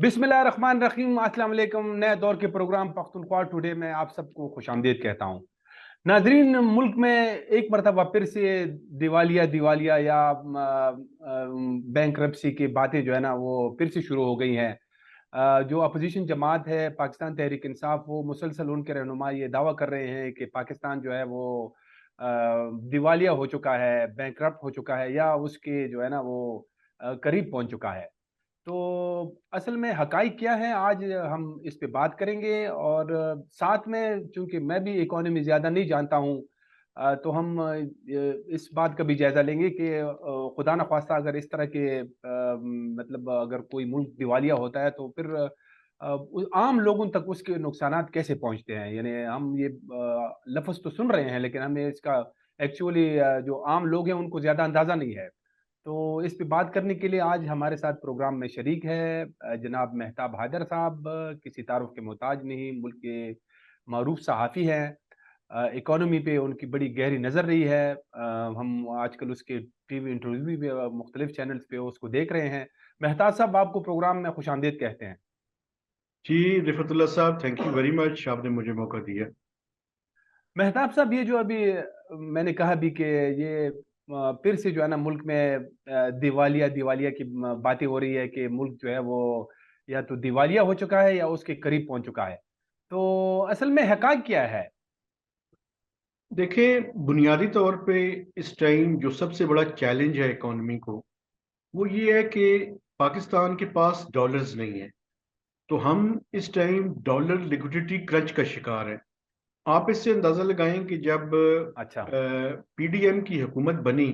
बिस्मिल्लाहिर्रहमानिर्रहीम, अस्सलाम वालेकुम। नए दौर के प्रोग्राम पख्तूनख्वा टुडे में आप सबको खुशामदीद कहता हूँ। नाजरीन, मुल्क में एक मरतबा फिर से दिवालिया दिवालिया या बैंकरप्सी की बातें जो है ना वो फिर से शुरू हो गई हैं। जो अपोजिशन जमात है पाकिस्तान तहरीक इंसाफ, वो मुसलसल उनके रहनुमा ये दावा कर रहे हैं कि पाकिस्तान जो है वो अ, दिवालिया हो चुका है, बैंकरप्ट हो चुका है या उसके जो है ना वो करीब पहुंच चुका है। तो असल में हकाइक क्या है, आज हम इस पे बात करेंगे। और साथ में चूंकि मैं भी इकोनॉमी ज़्यादा नहीं जानता हूँ, तो हम इस बात का भी जायज़ा लेंगे कि खुदा न ख्वास्ता अगर इस तरह के मतलब अगर कोई मुल्क दिवालिया होता है तो फिर आम लोगों तक उसके नुकसानात कैसे पहुंचते हैं। यानी हम ये लफ्ज़ तो सुन रहे हैं लेकिन हमें इसका एक्चुअली जो आम लोग हैं उनको ज़्यादा अंदाज़ा नहीं है। तो इस पे बात करने के लिए आज हमारे साथ प्रोग्राम में शरीक है जनाब मेहताब हैदर साहब। किसी तारुफ के मोहताज नहीं, मुल्क के मारूफ सहाफ़ी हैं। इकोनॉमी पे उनकी बड़ी गहरी नज़र रही है। हम आजकल उसके टीवी इंटरव्यू भी मुख्तलिफ चैनल्स पे उसको देख रहे हैं। मेहताब साहब, आपको प्रोग्राम में खुशामदीद कहते हैं। जी रिफतुल्लाह साहब, थैंक यू वेरी मच, आपने मुझे मौका दिया। मेहताब साहब, ये जो अभी मैंने कहा भी कि ये फिर से जो है ना मुल्क में दिवालिया दिवालिया की बातें हो रही है कि मुल्क जो है वो या तो दिवालिया हो चुका है या उसके करीब पहुंच चुका है। तो असल में हक़ाइक़ क्या है? देखें, बुनियादी तौर पे इस टाइम जो सबसे बड़ा चैलेंज है इकोनॉमी को, वो ये है कि पाकिस्तान के पास डॉलर्स नहीं है। तो हम इस टाइम डॉलर लिक्विडिटी क्रंच का शिकार हैं। आप इससे अंदाज़ा लगाएं कि जब अच्छा। पीडीएम की हुकूमत बनी,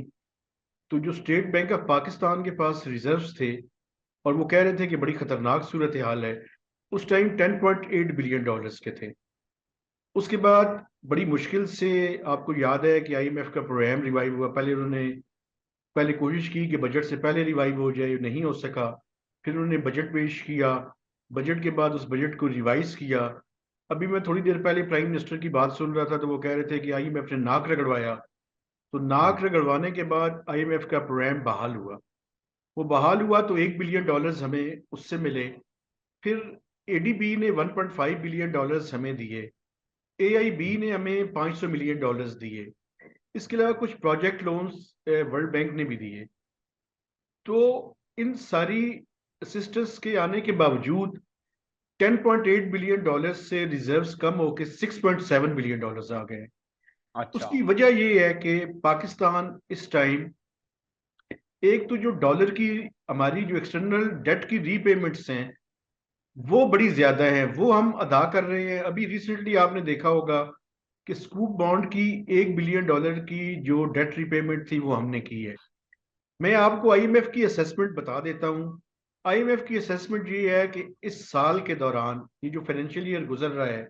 तो जो स्टेट बैंक ऑफ पाकिस्तान के पास रिजर्व्स थे और वो कह रहे थे कि बड़ी खतरनाक सूरत हाल है, उस टाइम 10.8 बिलियन डॉलर्स के थे। उसके बाद बड़ी मुश्किल से, आपको याद है कि आईएमएफ का प्रोग्राम रिवाइव हुआ। पहले उन्होंने पहले कोशिश की कि बजट से पहले रिवाइव हो जाए, नहीं हो सका। फिर उन्होंने बजट पेश किया, बजट के बाद उस बजट को रिवाइज किया। अभी मैं थोड़ी देर पहले प्राइम मिनिस्टर की बात सुन रहा था, तो वो कह रहे थे कि आईएमएफ ने नाक रगड़वाया। तो नाक हम्म। रगड़वाने के बाद आईएमएफ का प्रोग्राम बहाल हुआ। वो बहाल हुआ तो 1 बिलियन डॉलर्स हमें उससे मिले। फिर एडीबी ने 1.5 बिलियन डॉलर्स हमें दिए। एआईबी ने हमें 500 मिलियन डॉलर्स दिए। इसके अलावा कुछ प्रोजेक्ट लोन्स वर्ल्ड बैंक ने भी दिए। तो इन सारी असिस्टेंस के आने के बावजूद 10.8 बिलियन डॉलर्स से रिजर्व्स कम होकर 6.7 बिलियन डॉलर्स आ गए। अच्छा। उसकी वजह ये है कि पाकिस्तान इस टाइम, एक तो जो डॉलर की हमारी जो एक्सटर्नल डेट की रीपेमेंट्स हैं वो बड़ी ज्यादा है, वो हम अदा कर रहे हैं। अभी रिसेंटली आपने देखा होगा कि स्कूप बॉन्ड की 1 बिलियन डॉलर की जो डेट रिपेमेंट थी वो हमने की है। मैं आपको आईएमएफ की असेसमेंट बता देता हूँ। आईएमएफ की असेसमेंट ये है कि इस साल के दौरान, ये जो फाइनेंशियल ईयर गुजर रहा है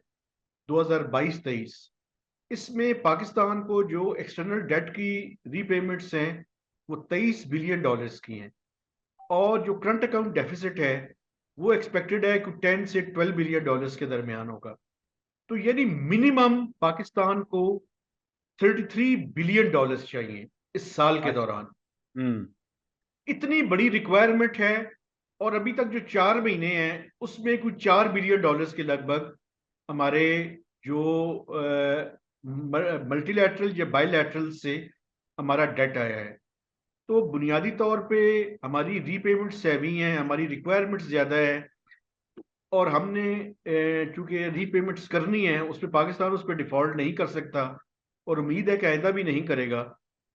2022-23, इसमें पाकिस्तान को जो एक्सटर्नल डेट की रीपेमेंट्स हैं वो 23 बिलियन डॉलर्स की हैं। और जो करंट अकाउंट डेफिसिट है वो एक्सपेक्टेड है कि 10 से 12 बिलियन डॉलर्स के दरमियान होगा। तो यानी मिनिमम पाकिस्तान को 33 बिलियन डॉलर्स चाहिए इस साल के अच्छा। दौरान। हम्म। इतनी बड़ी रिक्वायरमेंट है। और अभी तक जो 4 महीने हैं उसमें कुछ 4 बिलियन डॉलर्स के लगभग हमारे जो मल्टीलैटरल या बायलैटरल से हमारा डेट आया है। तो बुनियादी तौर पे हमारी रीपेमेंट्स हैवी हैं, हमारी रिक्वायरमेंट्स ज़्यादा है। और हमने चूंकि रीपेमेंट्स करनी है, उस पर पाकिस्तान उस पर डिफॉल्ट नहीं कर सकता और उम्मीद है कि आइंदा भी नहीं करेगा।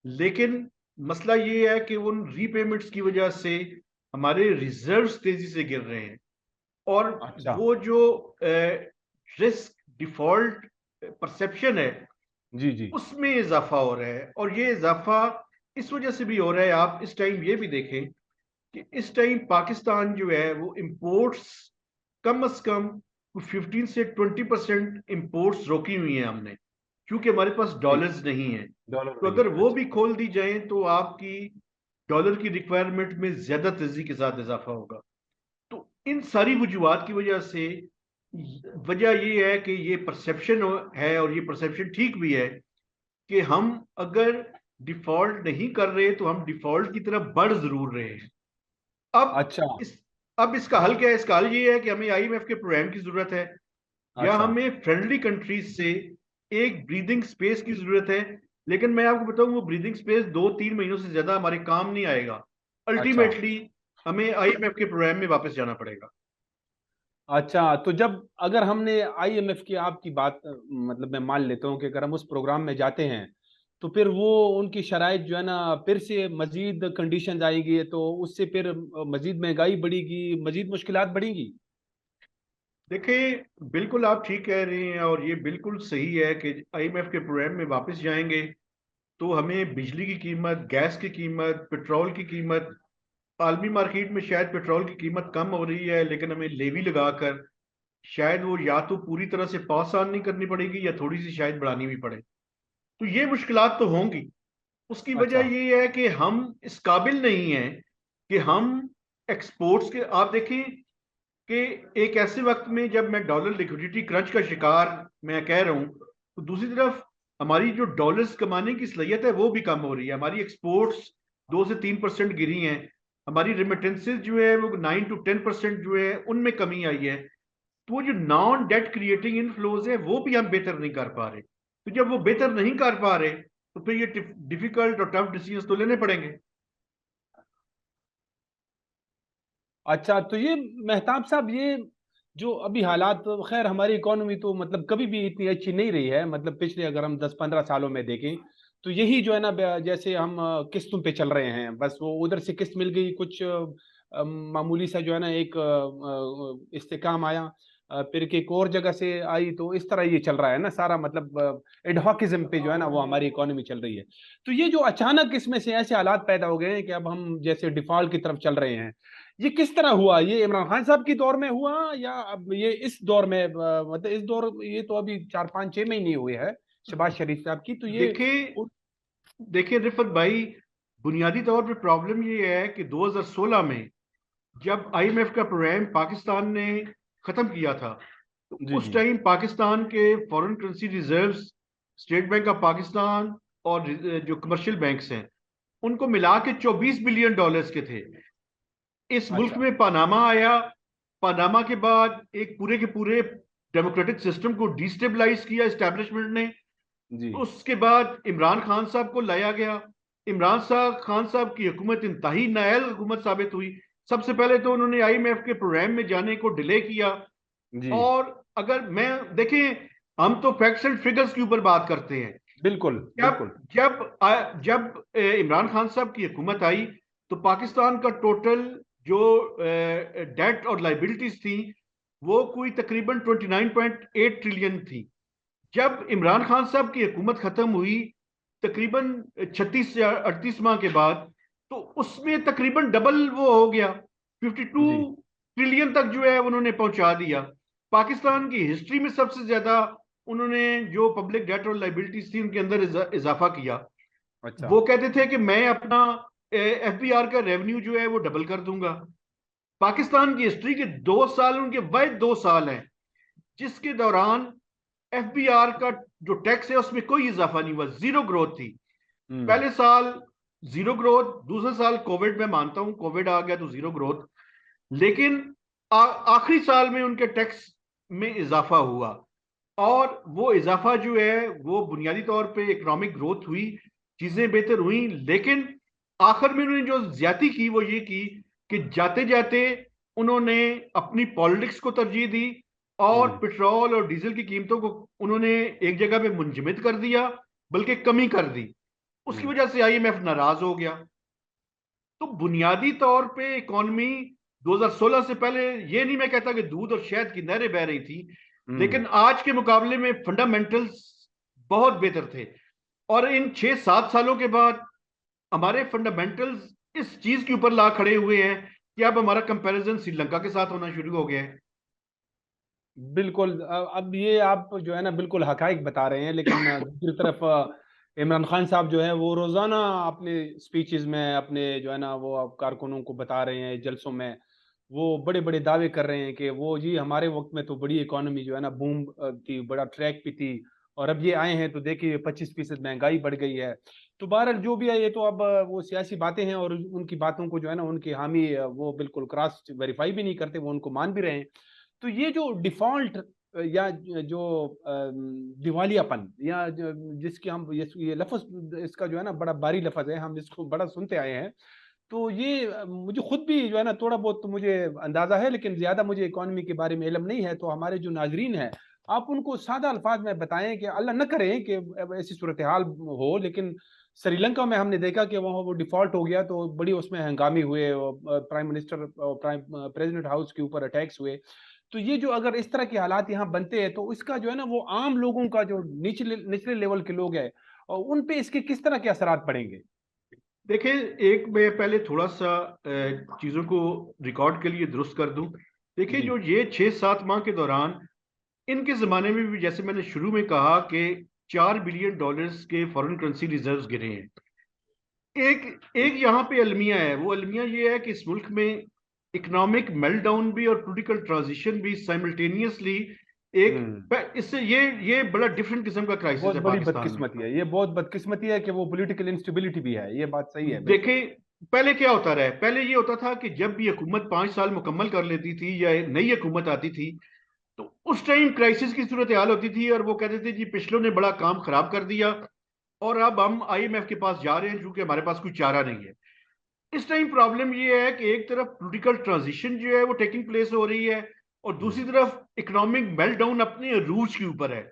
लेकिन मसला ये है कि उन रीपेमेंट्स की वजह से हमारे रिजर्व्स तेजी से गिर रहे हैं। और अच्छा। वो जो रिस्क डिफॉल्ट परसेप्शन है जी जी। उसमें इजाफा हो रहा है। और ये इजाफा इस वजह से भी हो रहा है। आप इस टाइम ये भी देखें कि इस टाइम पाकिस्तान जो है वो इंपोर्ट्स कम अज कम 15 से 20% इंपोर्ट्स रोकी हुई हैं हमने, क्योंकि हमारे पास ठीक। डॉलर्स नहीं है। डॉलर तो नहीं अगर है। वो अच्छा। भी खोल दी जाए तो आपकी डॉलर की रिक्वायरमेंट में ज्यादा तेजी के साथ इजाफा होगा। तो इन सारी वजूहत की वजह से, वजह ये है कि ये परसेप्शन है, और ये परसेप्शन ठीक भी है कि हम अगर डिफॉल्ट नहीं कर रहे तो हम डिफॉल्ट की तरफ बढ़ जरूर रहे हैं। अब अच्छा। इस अब इसका हल क्या है? इसका हल ये है कि हमें आईएमएफ के प्रोग्राम की जरूरत है, या अच्छा हमें फ्रेंडली कंट्रीज से एक ब्रीदिंग स्पेस की जरूरत है। लेकिन मैं आपको बताऊं, वो ब्रीदिंग स्पेस 2-3 महीनों से ज्यादा हमारे काम नहीं आएगा। अच्छा अल्टीमेटली हमें आईएमएफ के प्रोग्राम में वापस जाना पड़ेगा। अच्छा। तो जब अगर हमने आईएमएफ की आपकी बात मतलब मैं मान लेता हूँ कि अगर हम उस प्रोग्राम में जाते हैं तो फिर वो उनकी शराइत जो है ना फिर से मजीद कंडीशंस आएगी तो उससे फिर मजीद महंगाई बढ़ेगी, मजीद मुश्किलात बढ़ेंगी। देखिए, बिल्कुल आप ठीक कह रहे हैं, और ये बिल्कुल सही है कि आईएमएफ के प्रोग्राम में वापस जाएंगे तो हमें बिजली की कीमत, गैस की कीमत, पेट्रोल की कीमत, आलमी मार्केट में शायद पेट्रोल की कीमत कम हो रही है, लेकिन हमें लेवी लगाकर शायद वो या तो पूरी तरह से पास ऑन नहीं करनी पड़ेगी, या थोड़ी सी शायद बढ़ानी भी पड़े। तो ये मुश्किलात तो होंगी। उसकी अच्छा वजह ये है कि हम इस काबिल नहीं हैं कि हम एक्सपोर्ट्स के, आप देखें कि एक ऐसे वक्त में जब मैं डॉलर लिक्विडिटी क्रंच का शिकार मैं कह रहा हूं, तो दूसरी तरफ हमारी जो डॉलर्स कमाने की सलाहियत है वो भी कम हो रही है। हमारी एक्सपोर्ट्स 2 से 3% गिरी हैं। हमारी रिमिटेंसेज जो है वो 9 to 10% जो है उनमें कमी आई है। तो वो जो नॉन डेट क्रिएटिंग इनफ्लोज है वो भी हम बेहतर नहीं कर पा रहे। तो जब वो बेहतर नहीं कर पा रहे तो फिर ये डिफिकल्ट और टफ डिसीजन तो लेने पड़ेंगे। अच्छा। तो ये मेहताब साहब ये जो अभी हालात, खैर हमारी इकोनॉमी तो मतलब कभी भी इतनी अच्छी नहीं रही है, मतलब पिछले अगर हम 10-15 सालों में देखें तो यही जो है ना जैसे हम किस्तों पे चल रहे हैं, बस वो उधर से किस्त मिल गई कुछ मामूली सा जो है ना एक इस्तेकाम आया, फिर कि एक और जगह से आई, तो इस तरह ये चल रहा है ना सारा, मतलब एडहॉकिज्म पे जो है ना वो हमारी इकोनॉमी चल रही है। तो ये जो अचानक इसमें से ऐसे हालात पैदा हो गए हैं कि अब हम जैसे डिफॉल्ट की तरफ चल रहे हैं, ये किस तरह हुआ? ये इमरान खान साहब की दौर में हुआ या अब ये इस दौर में मतलब इस दौर, ये तो अभी 4-5-6 महीने हुए हैं शहबाज शरीफ साहब की, तो ये देखिए देखिए रिफत भाई, बुनियादी तौर पे प्रॉब्लम ये है कि 2016 में जब आईएमएफ का प्रोग्राम पाकिस्तान ने खत्म किया था, तो जी उस जी टाइम पाकिस्तान के foreign currency reserves, state bank of Pakistan और जो कमर्शियल बैंक्स हैं, उनको मिला के 24 बिलियन डॉलर्स के थे। इस मुल्क अच्छा में पनामा आया। पनामा के बाद एक पूरे के पूरे डेमोक्रेटिक सिस्टम को डिस्टेबलाइज किया एस्टेब्लिशमेंट ने। जी उसके बाद इमरान खान साहब को लाया गया। इमरान साहब खान साहब की हुकूमत इंतहाई नाअहल हुकूमत साबित हुई। सबसे पहले तो उन्होंने आईएमएफ के प्रोग्राम में जाने को डिले किया। जी और अगर मैं देखें, हम तो फैक्ट्स एंड फिगर्स के ऊपर बात करते हैं। बिल्कुल जब बिल्कुल जब इमरान खान साहब की हुकूमत आई, तो पाकिस्तान का टोटल जो डेट और लाइबिलिटीज थी वो कोई तकरीबन 29.8 ट्रिलियन थी। जब इमरान खान साहब की हुकूमत खत्म हुई तकरीबन 36 या 38 माह के बाद, तो उसमें तकरीबन डबल वो हो गया, 52 जी ट्रिलियन तक जो है उन्होंने पहुंचा दिया। पाकिस्तान की हिस्ट्री में सबसे ज्यादा उन्होंने जो पब्लिक डेट और लाइबिलिटीज थी उनके अंदर इजाफा किया। अच्छा वो कहते थे कि मैं अपना एफबीआर का रेवेन्यू जो है वो डबल कर दूंगा। पाकिस्तान की हिस्ट्री के 2 साल उनके वह 2 साल हैं जिसके दौरान एफबीआर का जो टैक्स है उसमें कोई इजाफा नहीं हुआ, जीरो ग्रोथ थी। हम्म पहले साल जीरो ग्रोथ, दूसरे साल कोविड, में मानता हूं कोविड आ गया तो जीरो ग्रोथ, लेकिन आखिरी साल में उनके टैक्स में इजाफा हुआ। और वो इजाफा जो है वो बुनियादी तौर पे इकोनॉमिक ग्रोथ हुई, चीजें बेहतर हुई। लेकिन आखिर में उन्होंने जो ज्यादती की वो ये की कि जाते जाते उन्होंने अपनी पॉलिटिक्स को तरजीह दी, और हम्म पेट्रोल और डीजल की कीमतों को उन्होंने एक जगह पे मुंजमद कर दिया, बल्कि कमी कर दी। उसकी हम्म वजह से आईएमएफ नाराज हो गया। तो बुनियादी तौर पे इकोनॉमी 2016 से पहले, ये नहीं मैं कहता कि दूध और शहद की नहरें बह रही थी, हम्म लेकिन आज के मुकाबले में फंडामेंटल्स बहुत बेहतर थे। और इन 6-7 सालों के बाद हमारे फंडामेंटल्स इस चीज के ऊपर ला खड़े हुए हैं कि अब हमारा कंपैरिजन श्रीलंका के साथ होना शुरू हो गया है। बिल्कुल। अब ये आप जो है ना बिल्कुल हकाइक बता रहे हैं, लेकिन दूसरी तरफ इमरान खान साहब जो है वो रोजाना अपने स्पीचेस में अपने जो है ना वो कारकुनों को बता रहे हैं, जलसों में वो बड़े बड़े दावे कर रहे हैं कि वो जी हमारे वक्त में तो बड़ी इकोनॉमी जो है ना बूम थी, बड़ा ट्रैक पे थी, और अब ये आए हैं तो देखिए 25% महंगाई बढ़ गई है। तो बहरहाल जो भी है, ये तो अब वो सियासी बातें हैं, और उनकी बातों को जो है ना उनके हामी वो बिल्कुल क्रॉस वेरीफाई भी नहीं करते, वो उनको मान भी रहे हैं। तो ये जो डिफॉल्ट या जो दिवालियापन, या जिसकी हम ये लफ्ज, इसका जो है ना बड़ा भारी लफ्ज है, हम इसको बड़ा सुनते आए हैं। तो ये मुझे खुद भी जो है ना थोड़ा बहुत तो मुझे अंदाजा है, लेकिन ज्यादा मुझे इकोनॉमी के बारे में इल्म नहीं है। तो हमारे जो नाजरीन है, आप उनको सादा अल्फाज में बताएं कि अल्लाह न करे कि ऐसी सूरत हाल हो, लेकिन श्रीलंका में हमने देखा कि वहाँ वो डिफॉल्ट हो गया, तो बड़ी उसमें हंगामी हुए, prime minister, prime president house के ऊपर अटैक्स हुए। तो ये जो अगर इस तरह के हालात यहाँ बनते हैं, तो इसका जो है ना वो आम लोगों का, जो निचले निचले लेवल के लोग हैं, और उन पे इसके किस तरह के असरात पड़ेंगे? देखिए, एक मैं पहले थोड़ा सा चीजों को रिकॉर्ड के लिए दुरुस्त कर दूं। देखिए, जी। जो ये 6-7 माह के दौरान इनके जमाने में भी, जैसे मैंने शुरू में कहा कि $4 बिलियन के फॉरेन करेंसी रिजर्व्स गिरे हैं। एक एक यहाँ पे अलमिया है। वो अलमिया ये है कि इस मुल्क में इकोनॉमिक मेल्टडाउन भी और पॉलिटिकल ट्रांजिशन भी साइमल्टेनियसली हम्म। एक इससे ये बड़ा डिफरेंट किस्म का क्राइसिस बहुत है बड़ी पाकिस्तान में। बदकिस्मती है, ये बहुत बदकिस्मती है कि वो पॉलिटिकल इंस्टेबिलिटी भी है, ये बात सही है बिल्कुल। देखें, पहले क्या होता रहा है। पहले ये होता था कि जब भी हुकूमत 5 साल मुकम्मल कर लेती थी या नई हुकूमत आती थी, तो उस टाइम क्राइसिस की सूरत हाल होती थी और वो कहते थे जी पिछलों ने बड़ा काम खराब कर दिया और अब हम IMF के पास जा रहे हैं क्योंकि हमारे पास कोई चारा नहीं है। इस टाइम प्रॉब्लम ये है कि एक तरफ पॉलिटिकल ट्रांजिशन जो है वो टेकिंग प्लेस हो रही है और दूसरी हम्म। तरफ इकोनॉमिक मेल्टडाउन अपने अरूज के ऊपर है।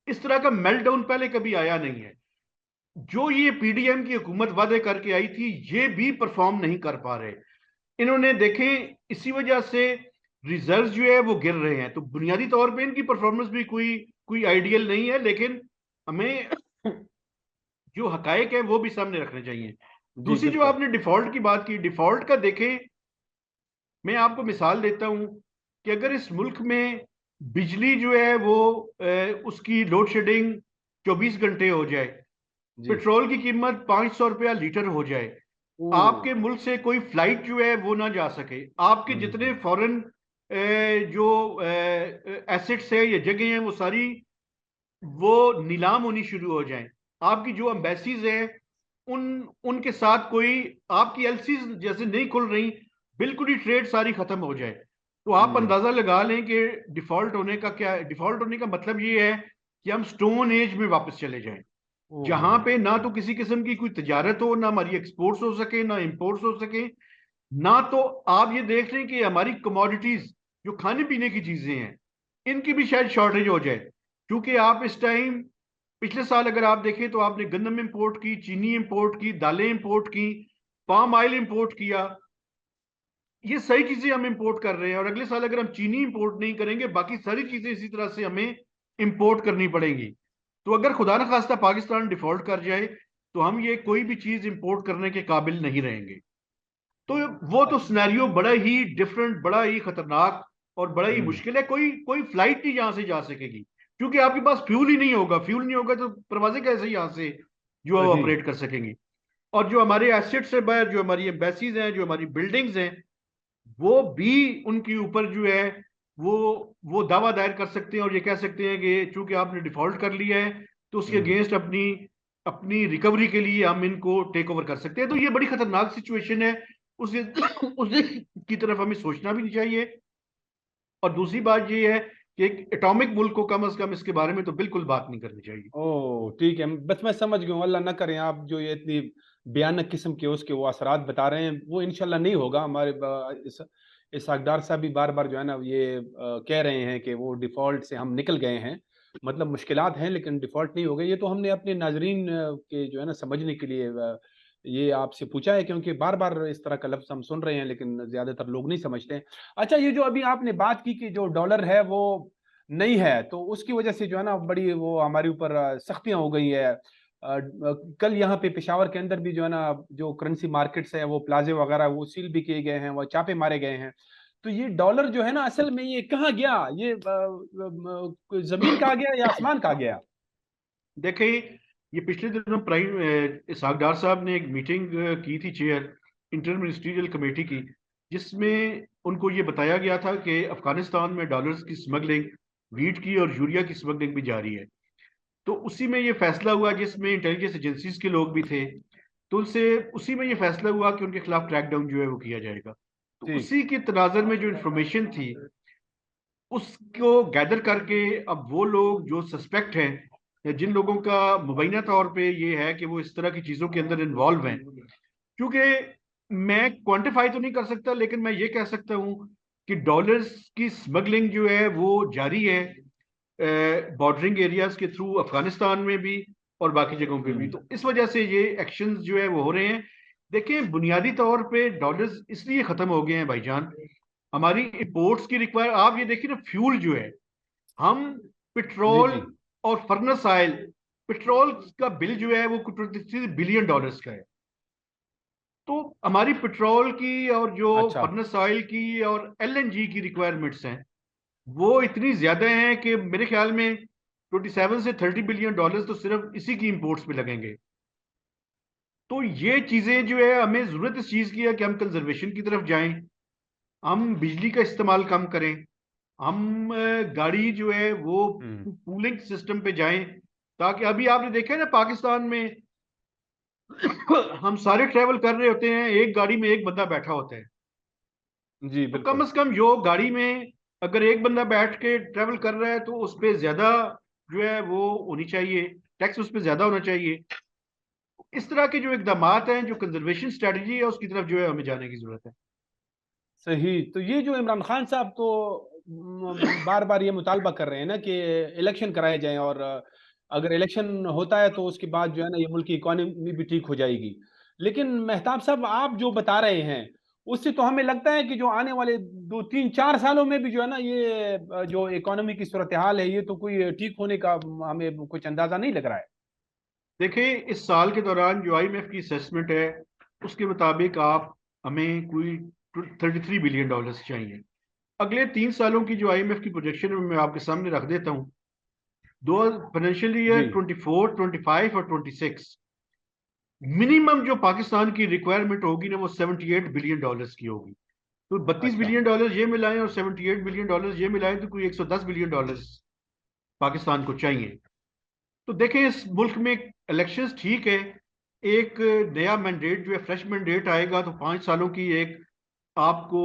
इस तरह का मेल्टडाउन पहले कभी आया नहीं है। जो ये PDM की हुकूमत वादे करके आई थी, ये भी परफॉर्म नहीं कर पा रहे इन्होंने। देखें, इसी वजह से रिजर्व जो है वो गिर रहे हैं। तो बुनियादी तौर पे इनकी परफॉर्मेंस भी कोई कोई आइडियल नहीं है, लेकिन हमें जो हकायक है वो भी सामने रखने चाहिए। जी दूसरी जो बिल्कुल। आपने डिफॉल्ट की बात की, डिफॉल्ट का देखें, मैं आपको मिसाल देता हूं कि अगर इस मुल्क में बिजली जो है वो उसकी लोड शेडिंग 24 घंटे हो जाए, जी। पेट्रोल की कीमत ₹500 लीटर हो जाए, ओ। आपके मुल्क से कोई फ्लाइट जो है वो ना जा सके, आपके जितने हम्म। फॉरेन जो एसेट्स है या जगह हैं वो सारी वो नीलाम होनी शुरू हो जाएं, आपकी जो एम्बेसीज है उन उनके साथ कोई आपकी एलसीज जैसे नहीं खुल रही, बिल्कुल ही ट्रेड सारी खत्म हो जाए। तो आप हम्म। अंदाजा लगा लें कि डिफॉल्ट होने का क्या है। डिफॉल्ट होने का मतलब ये है कि हम स्टोन एज में वापस चले जाएं, जहां पे ना तो किसी किस्म की कोई तजारत हो, ना हमारी एक्सपोर्ट्स हो सके, ना इंपोर्ट्स हो सके, ना तो आप ये देख रहे हैं कि हमारी कमोडिटीज जो खाने पीने की चीजें हैं इनकी भी शायद शॉर्टेज हो जाए। क्योंकि आप इस टाइम, पिछले साल अगर आप देखें तो आपने गंदम इंपोर्ट की, चीनी इंपोर्ट की, दालें इंपोर्ट की, पाम ऑयल इंपोर्ट किया। ये सही चीजें हम इंपोर्ट कर रहे हैं और अगले साल अगर हम चीनी इंपोर्ट नहीं करेंगे, बाकी सारी चीजें इसी तरह से हमें इंपोर्ट करनी पड़ेंगी। तो अगर खुदा न खास्ता पाकिस्तान डिफॉल्ट कर जाए तो हम ये कोई भी चीज इंपोर्ट करने के काबिल नहीं रहेंगे। तो वो तो सिनेरियो बड़ा ही डिफरेंट, बड़ा ही खतरनाक और बड़ा ही हम्म। मुश्किल है। कोई कोई फ्लाइट नहीं यहां से जा सकेगी क्योंकि आपके पास फ्यूल ही नहीं होगा। फ्यूल नहीं होगा तो परवाजें कैसे यहां से जो जी। ऑपरेट कर सकेंगी। और जो हमारे एसेट्स है बाहर, जो हमारी एम्बेसीज हैं, जो हमारी बिल्डिंग्स हैं, वो भी उनके ऊपर जो है वो वो दावा दायर कर सकते हैं और ये कह सकते हैं कि चूंकि आपने डिफॉल्ट कर लिया है तो उसके हम्म। अगेंस्ट अपनी अपनी रिकवरी के लिए हम इनको टेक ओवर कर सकते हैं। तो ये बड़ी खतरनाक सिचुएशन है। उसे उसे की तरफ हमें सोचना भी नहीं चाहिए। और दूसरी बात ये है कि एक एटॉमिक मुल्क को कम से कम इसके बारे में तो बिल्कुल बात नहीं करनी चाहिए। ओ ठीक है, बस मैं समझ गया हूँ। अल्लाह ना करें आप जो ये इतनी भयानक किस्म के उसके वो असरात बता रहे हैं, वो इंशाल्लाह नहीं होगा। हमारे इस हकदार साहब भी बार बार जो है ना ये कह रहे हैं कि वो डिफॉल्ट से हम निकल गए हैं, मतलब मुश्किलात हैं लेकिन डिफॉल्ट नहीं हो गए। ये तो हमने अपने नाजरीन के जो है ना समझने के लिए ये आपसे पूछा है, क्योंकि बार बार इस तरह का लफ्ज हम सुन रहे हैं लेकिन ज्यादातर लोग नहीं समझते हैं। अच्छा, ये जो अभी आपने बात की कि जो डॉलर है वो नहीं है, तो उसकी वजह से जो है ना बड़ी वो हमारे ऊपर सख्तियां हो गई है। कल यहाँ पे पेशावर के अंदर भी जो है ना जो करेंसी मार्केट्स है वो प्लाजे वगैरह वो सील भी किए गए हैं, वो छापे मारे गए हैं। तो ये डॉलर जो है ना असल में ये कहाँ गया, ये जमीन कहाँ गया या आसमान कहाँ गया? देखिए, ये पिछले दिनों प्राइम इसहाकडार साहब ने एक मीटिंग की थी, चेयर इंटर मिनिस्ट्रियल कमेटी की, जिसमें उनको ये बताया गया था कि अफगानिस्तान में डॉलर्स की स्मगलिंग, वीट की और यूरिया की स्मगलिंग भी जारी है। तो उसी में ये फैसला हुआ, जिसमें इंटेलिजेंस एजेंसीज के लोग भी थे, तो उनसे उसी में ये फैसला हुआ कि उनके खिलाफ क्रैकडाउन जो है वो किया जाएगा। तो ठीक। उसी के तनाजर में जो इंफॉर्मेशन थी उसको गैदर करके अब वो लोग जो सस्पेक्ट हैं, या जिन लोगों का मुबैना तौर पे ये है कि वो इस तरह की चीजों के अंदर इन्वॉल्व हैं, क्योंकि मैं क्वांटिफाई तो नहीं कर सकता, लेकिन मैं ये कह सकता हूं कि डॉलर्स की स्मगलिंग जो है वो जारी है बॉर्डरिंग एरियाज के थ्रू, अफगानिस्तान में भी और बाकी जगहों पे भी। तो इस वजह से ये एक्शंस जो है वो हो रहे हैं। देखिए, बुनियादी तौर पे डॉलर्स इसलिए खत्म हो गए हैं भाईजान, हमारी इंपोर्ट्स की रिक्वायर, आप ये देखिए ना, फ्यूल जो है, हम जी पेट्रोल जी। और फर्नेस ऑयल, पेट्रोल का बिल जो है वो $23 बिलियन का है। तो हमारी पेट्रोल की और जो अच्छा। फर्नेस ऑयल की और एलएनजी की रिक्वायरमेंट्स हैं वो इतनी ज्यादा हैं कि मेरे ख्याल में 27 से 30 बिलियन डॉलर्स तो सिर्फ इसी की इंपोर्ट्स पे लगेंगे। तो ये चीजें जो है, हमें जरूरत इस चीज की है कि हम कंजर्वेशन की तरफ जाएं, हम बिजली का इस्तेमाल कम करें, हम गाड़ी जो है वो हम्म। कूलिंग सिस्टम पे जाएं, ताकि अभी आपने देखा है ना पाकिस्तान में हम सारे ट्रेवल कर रहे होते हैं, एक गाड़ी में एक बंदा बैठा होता है। जी तो कम बिल्कुल। से कम जो गाड़ी में अगर एक बंदा बैठ के ट्रेवल कर रहा है तो उस पर ज्यादा जो है वो होनी चाहिए, टैक्स उस पर ज्यादा होना चाहिए। इस तरह के जो इकदाम हैं, जो कंजर्वेशन स्ट्रेटजी है, उसकी तरफ जो है हमें जाने की जरूरत सही। तो ये जो इमरान खान साहब तो बार बार ये मुतालबा कर रहे हैं ना कि इलेक्शन कराए जाएं, और अगर इलेक्शन होता है तो उसके बाद जो है ना ये मुल्क की इकोनॉमी भी ठीक हो जाएगी। लेकिन मेहताब साहब, आप जो बता रहे हैं उससे तो हमें लगता है कि जो आने वाले 2 3 4 सालों में भी जो है ना ये जो इकोनॉमी की सूरत हाल है ये तो कोई ठीक होने का हमें कुछ अंदाजा नहीं लग रहा है। देखिए, इस साल के दौरान जो आईएमएफ की असेसमेंट है उसके मुताबिक आप हमें कोई $33 बिलियन चाहिए। अगले 3 सालों की जो आईएमएफ की प्रोजेक्शन है मैं आपके सामने रख देता हूँ। दो फाइनेंशियल जी। ईयर 24, 25 और 26, मिनिमम जो पाकिस्तान की रिक्वायरमेंट होगी ना वो $78 बिलियन की होगी। तो बत्तीस अच्छा। बिलियन डॉलर ये मिलाएं और $78 बिलियन ये मिलाएं तो कोई $110 बिलियन पाकिस्तान को चाहिए। तो देखें, इस मुल्क में इलेक्शंस ठीक है, एक नया मैंडेट जो है, फ्रेश मैंडेट आएगा तो 5 सालों की एक आपको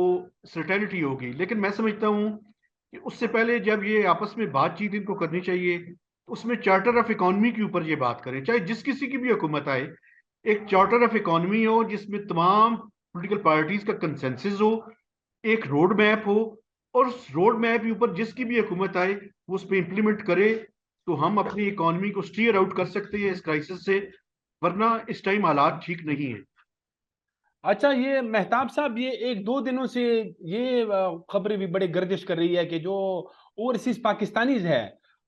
सर्टेनिटी होगी। लेकिन मैं समझता हूं कि उससे पहले जब ये आपस में बातचीत इनको करनी चाहिए तो उसमें चार्टर ऑफ इकोनॉमी के ऊपर ये बात करें, चाहे जिस किसी की भी हुकूमत आए, एक चार्टर ऑफ इकोनॉमी हो जिसमें तमाम पॉलिटिकल पार्टीज का कंसेंसस हो, एक रोड मैप हो, और उस रोड मैप के ऊपर जिसकी भी हुकूमत आए वो उस पर इंप्लीमेंट करे, तो हम अपनी इकोनॉमी को स्टीयर आउट कर सकते हैं इस क्राइसिस से। वरना इस टाइम हालात ठीक नहीं है। अच्छा, ये मेहताब साहब, ये 1 2 दिनों से ये खबरें भी बड़े गर्दिश कर रही है कि जो ओवरसीज पाकिस्तानीज है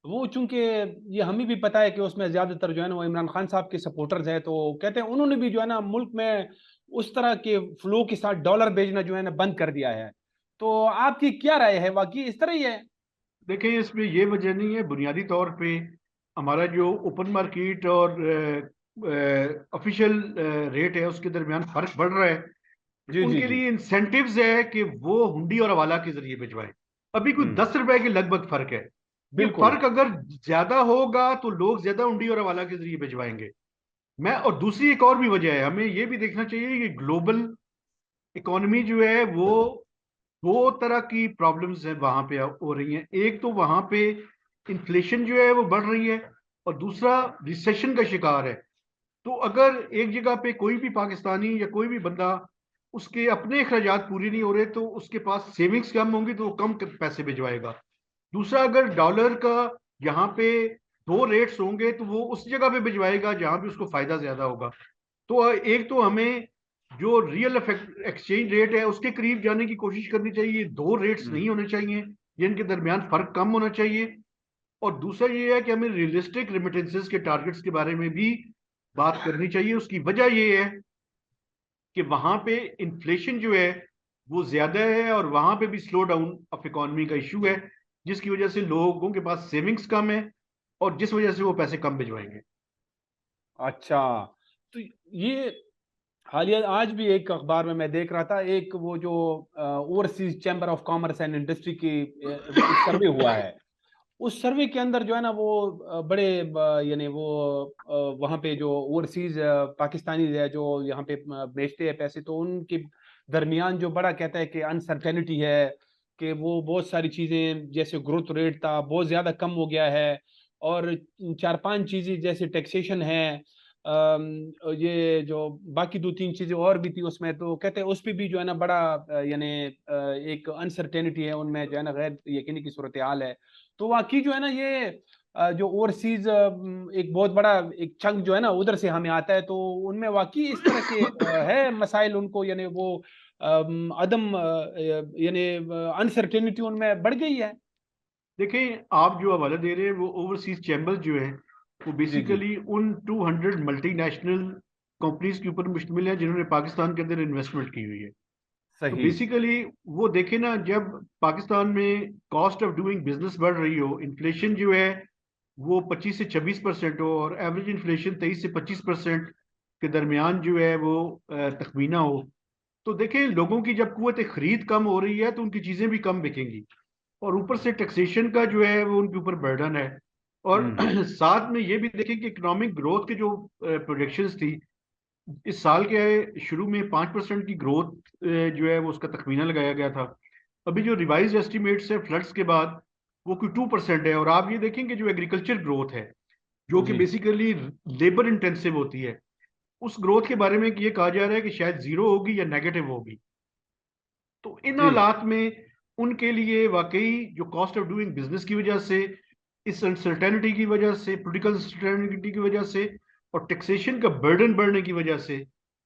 वो, चूंकि ये हमें भी पता है कि उसमें ज्यादातर जो है ना वो इमरान खान साहब के सपोर्टर्स हैं, तो कहते हैं उन्होंने भी जो है ना मुल्क में उस तरह के फ्लो के साथ डॉलर भेजना जो है ना बंद कर दिया है। तो आपकी क्या राय है, वाकई इस तरह ही है? देखें, इसमें ये वजह नहीं है, बुनियादी तौर पे हमारा जो ओपन मार्केट और ऑफिशियल रेट है उसके दरमियान फर्क बढ़ रहा है। जी जी उनके जी। लिए इंसेंटिव्स है कि वो हुंडी और हवाला के जरिए भिजवाएं। अभी कोई हम्म। 10 रुपए के लगभग फर्क है। ये बिल्कुल। फर्क अगर ज्यादा होगा तो लोग ज्यादा हुंडी और हवाला के जरिए भिजवाएंगे। मैं और दूसरी एक और भी वजह है, हमें ये भी देखना चाहिए कि ग्लोबल इकोनॉमी जो है वो दो तरह की प्रॉब्लम्स है वहां पे हो रही हैं। एक तो वहां पे इन्फ्लेशन जो है वो बढ़ रही है, और दूसरा रिसेशन का शिकार है। तो अगर एक जगह पे कोई भी पाकिस्तानी या कोई भी बंदा, उसके अपने अखराजात पूरे नहीं हो रहे तो उसके पास सेविंग्स कम होंगी तो वो कम पैसे भिजवाएगा। दूसरा, अगर डॉलर का यहाँ पे दो रेट्स होंगे तो वो उस जगह पे भिजवाएगा जहां पे उसको फायदा ज्यादा होगा। तो एक तो हमें जो रियल एक्सचेंज रेट है उसके करीब जाने की कोशिश करनी चाहिए, दो रेट्स हम्म। नहीं होने चाहिए, जिनके दरमियान फर्क कम होना चाहिए। और दूसरा ये है कि हमें रियलिस्टिक रेमिटेंसेस के टारगेट्स के बारे में भी बात करनी चाहिए। उसकी वजह ये है कि वहां पे इन्फ्लेशन जो है वो ज्यादा है और वहां पे भी स्लो डाउन ऑफ इकोनॉमी का इशू है, जिसकी वजह से लोगों के पास सेविंग्स कम है और जिस वजह से वो पैसे कम भिजवाएंगे। अच्छा। तो ये हालिया आज भी एक अखबार में मैं देख रहा था, एक वो जो overseas chamber of commerce and industry की एक सर्वे हुआ है, उस सर्वे के अंदर जो है ना वो बड़े यानी वो वहाँ पे जो ओवरसीज पाकिस्तानी है जो यहाँ पे भेजते हैं पैसे, तो उनके दरमियान जो बड़ा कहता है कि अनसर्टेनिटी है, कि वो बहुत सारी चीज़ें जैसे ग्रोथ रेट था बहुत ज़्यादा कम हो गया है, और 4-5 चीज़ें जैसे टैक्सेशन है, ये जो बाकी 2-3 चीज़ें और भी थी उसमें, तो कहते हैं उस पे भी जो है ना बड़ा यानी एक अनसर्टेनिटी है उनमें, जो है ना गैर यकीनी की सूरत हाल है। तो वाकई जो है ना ये जो ओवरसीज एक बहुत बड़ा एक चंक जो है ना उधर से हमें आता है, तो उनमें वाकई इस तरह के है मसाइल उनको, यानी वो अदम यानी अनसर्टेनिटी उनमें बढ़ गई है। देखें, आप जो हवाला दे रहे हैं वो ओवरसीज चैम्बर्स जो है वो जी जी। बेसिकली उन 200 मल्टीनेशनल कंपनीज के ऊपर मुश्तमिल है जिन्होंने पाकिस्तान के अंदर इन्वेस्टमेंट की हुई है। तो सही। बेसिकली वो देखे ना, जब पाकिस्तान में कॉस्ट ऑफ डूइंग बिजनेस बढ़ रही हो, इन्फ्लेशन जो है वो 25 से 26% हो, और एवरेज इन्फ्लेशन 23 से 25% के दरमियान जो है वो तखमीना हो, तो देखें लोगों की जब कुव्वत खरीद कम हो रही है तो उनकी चीजें भी कम बिकेंगी, और ऊपर से टैक्सेशन का जो है वो उनके ऊपर बर्डन है। और हम्म। साथ में ये भी देखें कि इकोनॉमिक ग्रोथ के जो प्रोजेक्शंस थी, इस साल के शुरू में 5% की ग्रोथ जो है वो उसका तखमीना लगाया गया था। अभी जो रिवाइज एस्टिमेट्स है फ्लड्स के बाद वो कोई 2% है। और आप ये देखेंगे जो एग्रीकल्चर ग्रोथ है जो कि जी बेसिकली लेबर इंटेंसिव होती है, उस ग्रोथ के बारे में ये कहा जा रहा है कि शायद जीरो होगी या नेगेटिव होगी। तो इन जी। हालात में उनके लिए वाकई जो कॉस्ट ऑफ डूइंग बिजनेस की वजह से, इस अनसर्टेनिटी की वजह से, पोलिटिकल अनसर्टेनिटी की वजह से, और टैक्सेशन का बर्डन बढ़ने की वजह से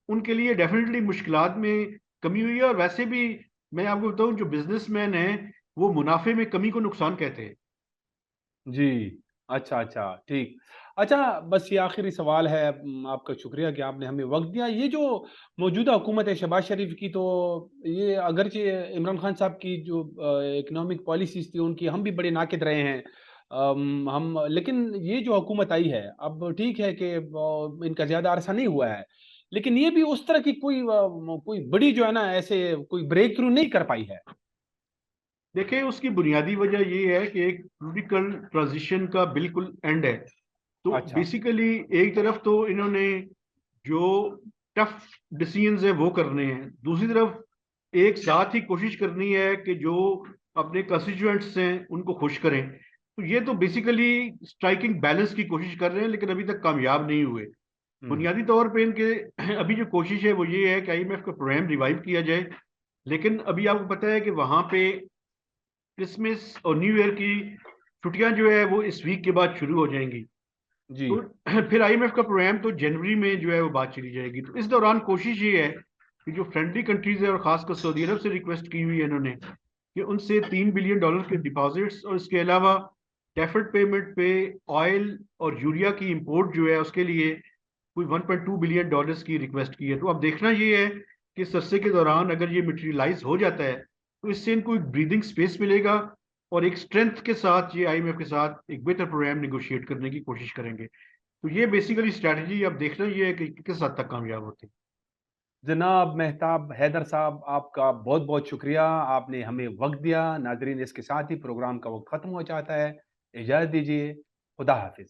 उनके लिए डेफिनेटली मुश्किलात में कमी हुई है। और वैसे भी मैं आपको बताऊं, जो बिजनेसमैन हैं वो मुनाफे में कमी को नुकसान कहते हैं। जी। अच्छा, अच्छा, ठीक। अच्छा, बस ये आखिरी सवाल है, आपका शुक्रिया कि आपने हमें वक़्त दिया। ये जो मौजूदा हुकूमत है शहबाज़ शरीफ की, तो ये अगरचे इमरान खान साहब की जो इकोनॉमिक पॉलिसीज़ थी उनकी हम भी बड़े नाक़िद रहे हैं। हम लेकिन ये जो हुकूमत आई है, अब ठीक है कि इनका ज़्यादा अरसा नहीं हुआ है, लेकिन ये भी उस तरह की कोई बड़ी जो है ना ऐसे कोई ब्रेक थ्रू नहीं कर पाई है। देखिए, उसकी बुनियादी वजह ये है कि एक पॉलिटिकल ट्रांजिशन का बिल्कुल एंड है। तो अच्छा। बेसिकली एक तरफ तो इन्होंने जो टफ डिसीजंस है वो करने हैं, दूसरी तरफ एक साथ ही कोशिश करनी है कि जो अपने कंस्टिट्यूएंट्स हैं उनको खुश करें। तो ये तो बेसिकली स्ट्राइकिंग बैलेंस की कोशिश कर रहे हैं, लेकिन अभी तक कामयाब नहीं हुए। हुँ। बुनियादी तौर पे इनके अभी जो कोशिश है वो ये है कि आईएमएफ का प्रोग्राम रिवाइव किया जाए, लेकिन अभी आपको पता है कि वहां पे क्रिसमस और न्यू ईयर की छुट्टियां जो है वो इस वीक के बाद शुरू हो जाएंगी। जी। तो फिर आईएमएफ का प्रोग्राम तो जनवरी में जो है वो बात चली जाएगी। तो इस दौरान कोशिश ये है कि जो फ्रेंडली कंट्रीज है और खासकर सऊदी अरब से रिक्वेस्ट की हुई है इन्होंने कि उनसे $3 बिलियन के डिपॉजिट्स, और इसके अलावा डेफर्ड पेमेंट पे ऑयल और यूरिया की इंपोर्ट जो है उसके लिए कोई $1.2 बिलियन की रिक्वेस्ट की है। तो अब देखना ये है कि इस अरसे के दौरान अगर ये मटेरियलाइज हो जाता है तो इससे इनको एक ब्रीदिंग स्पेस मिलेगा, और एक स्ट्रेंथ के साथ ये आईएमएफ के साथ एक बेहतर प्रोग्राम निगोशिएट करने की कोशिश करेंगे। तो ये बेसिकली स्ट्रैटेजी अब देखना ये है कि किस हद तक कामयाब होती है। जनाब मेहताब हैदर साहब, आपका बहुत-बहुत शुक्रिया। आपने हमें वक़्त दिया। नाज़रीन, इसके साथ ही प्रोग्राम का वक़्त ख़त्म हो जाता है। इजाज़त दीजिए। खुदा हाफ़िज़।